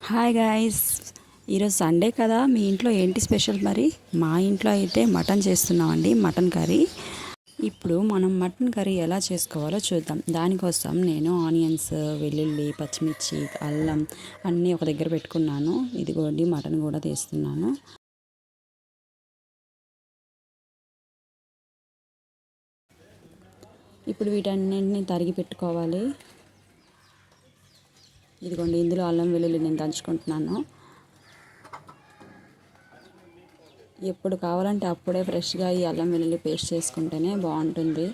Hi guys, ఈరోజు Sunday కదా. మీ ఇంట్లో ఏంటి స్పెషల్? మరి మా ఇంట్లో అయితే మటన్ చేస్తున్నామండి, మటన్ కర్రీ. ఇప్పుడు మనం మటన్ కర్రీ ఎలా చేసుకోవాలో చూద్దాం. దానికోసం నేను ఆనియన్స్, వెల్లుల్లి, పచ్చిమిర్చి, అల్లం అన్నీ ఒక దగ్గర పెట్టుకున్నాను. ఇదిగోండి మటన్ కూడా తీస్తున్నాను. ఇప్పుడు వీటన్నింటిని తరిగి పెట్టుకోవాలి. ఇదిగోండి, ఇందులో అల్లం వెల్లుల్లి నేను దంచుకుంటున్నాను. ఎప్పుడు కావాలంటే అప్పుడే ఫ్రెష్గా ఈ అల్లం వెల్లుల్లి పేస్ట్ చేసుకుంటేనే బాగుంటుంది.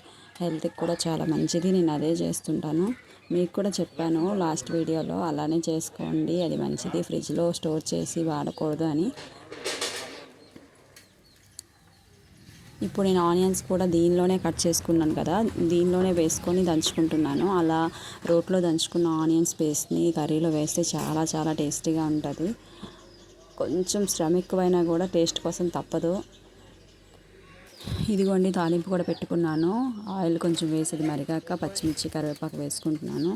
హెల్త్కి కూడా చాలా మంచిది. నేను అదే చేస్తుంటాను. మీకు కూడా చెప్పాను లాస్ట్ వీడియోలో, అలానే చేసుకోండి, అది మంచిది, ఫ్రిడ్జ్లో స్టోర్ చేసి వాడకూడదు అని. ఇప్పుడు నేను ఆనియన్స్ కూడా దీనిలోనే కట్ చేసుకున్నాను కదా, దీనిలోనే వేసుకొని దంచుకుంటున్నాను. అలా రోట్లో దంచుకున్న ఆనియన్స్ పేస్ట్ని కర్రీలో వేస్తే చాలా చాలా టేస్టీగా ఉంటుంది. కొంచెం శ్రమ ఎక్కువైనా కూడా టేస్ట్ కోసం తప్పదు. ఇదిగోండి తాలింపు కూడా పెట్టుకున్నాను. ఆయిల్ కొంచెం వేసేది మరిగాక పచ్చిమిర్చి, కరివేపాకు వేసుకుంటున్నాను.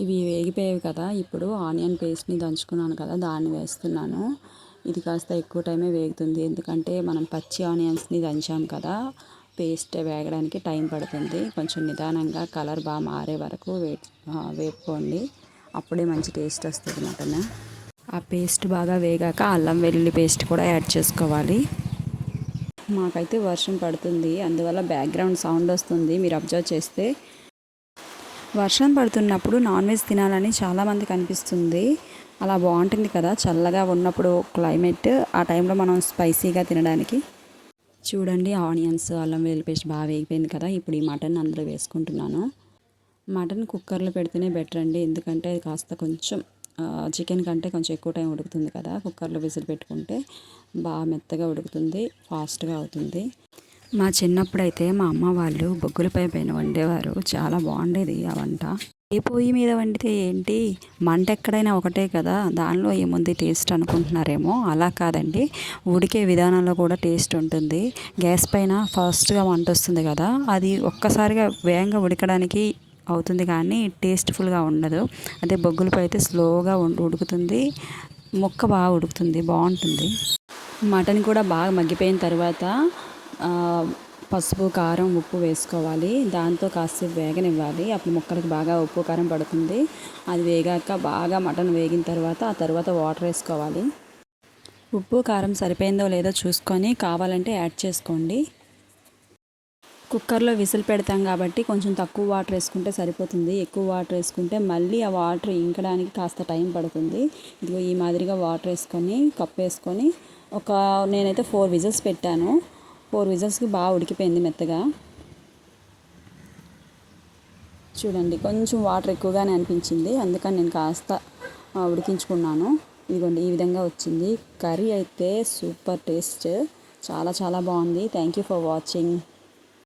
ఇవి వేగిపోయేవి కదా. ఇప్పుడు ఆనియన్ పేస్ట్ని దంచుకున్నాను కదా, దాన్ని వేస్తున్నాను. ఇది కాస్త ఎక్కువ టైమే వేగుతుంది, ఎందుకంటే మనం పచ్చి ఆనియన్స్ని దంచాం కదా. పేస్ట్ వేగడానికి టైం పడుతుంది. కొంచెం నిదానంగా కలర్ బాగా మారే వరకు వేపుకోండి. అప్పుడే మంచి టేస్ట్ వస్తుంది మటన్. ఆ పేస్ట్ బాగా వేగాక అల్లం వెల్లుల్లి పేస్ట్ కూడా యాడ్ చేసుకోవాలి. మాకైతే వర్షం పడుతుంది, అందువల్ల బ్యాక్గ్రౌండ్ సౌండ్ వస్తుంది, మీరు అబ్జర్వ్ చేస్తే. వర్షం పడుతున్నప్పుడు నాన్ వెజ్ తినాలని చాలామందికి అనిపిస్తుంది. అలా బాగుంటుంది కదా, చల్లగా ఉన్నప్పుడు క్లైమేట్, ఆ టైంలో మనం స్పైసీగా తినడానికి. చూడండి, ఆనియన్స్, అల్లం వెల్లుల్లి పేస్ట్ బాగా వేగిపోయింది కదా. ఇప్పుడు ఈ మటన్ అందులో వేసుకుంటున్నాను. మటన్ కుక్కర్లో పెడితేనే బెటర్ అండి, ఎందుకంటే అది కాస్త కొంచెం చికెన్ కంటే కొంచెం ఎక్కువ టైం ఉడుకుతుంది కదా. కుక్కర్లో విజిల్ పెట్టుకుంటే బాగా మెత్తగా ఉడుకుతుంది, ఫాస్ట్గా అవుతుంది. మా చిన్నప్పుడైతే మా అమ్మ వాళ్ళు బొగ్గులపై పైన వండేవారు, చాలా బాగుండేది ఆ వంట. ఏ పొయ్యి మీద వండితే ఏంటి, మంట ఎక్కడైనా ఒకటే కదా, దానిలో ఏముంది టేస్ట్ అనుకుంటున్నారేమో. అలా కాదండి, ఉడికే విధానంలో కూడా టేస్ట్ ఉంటుంది. గ్యాస్ పైన ఫాస్ట్గా మంట వస్తుంది కదా, అది ఒక్కసారిగా వేగంగా ఉడకడానికి అవుతుంది కానీ టేస్ట్ఫుల్గా ఉండదు. అదే బొగ్గులపై అయితే స్లోగా ఉడుకుతుంది, ముక్క బాగా ఉడుకుతుంది, బాగుంటుంది. మటన్ కూడా బాగా మగ్గిపోయిన తర్వాత పసుపు, కారం, ఉప్పు వేసుకోవాలి. దాంతో కాసేపు వేగనివ్వాలి, అప్పుడు ముక్కలకి బాగా ఉప్పు కారం పడుతుంది. అది వేగాక బాగా మటన్ వేగిన తర్వాత ఆ తర్వాత వాటర్ వేసుకోవాలి. ఉప్పు కారం సరిపోయిందో లేదో చూసుకొని కావాలంటే యాడ్ చేసుకోండి. కుక్కర్లో విసిల్ పెడతాం కాబట్టి కొంచెం తక్కువ వాటర్ వేసుకుంటే సరిపోతుంది. ఎక్కువ వాటర్ వేసుకుంటే మళ్ళీ ఆ వాటర్ ఇంకడానికి కాస్త టైం పడుతుంది. ఇదిగో ఈ మాదిరిగా వాటర్ వేసుకొని కప్ వేసుకొని నేనైతే 4 విజిల్స్ పెట్టాను. 4 విజిల్స్కి బాగా ఉడికిపోయింది మెత్తగా. చూడండి, కొంచెం వాటర్ ఎక్కువగానే అనిపించింది, అందుకని నేను కాస్త ఉడికించుకున్నాను. ఇదిగోండి, ఈ విధంగా వచ్చింది. కర్రీ అయితే సూపర్ టేస్ట్, చాలా చాలా బాగుంది. Thank you for watching.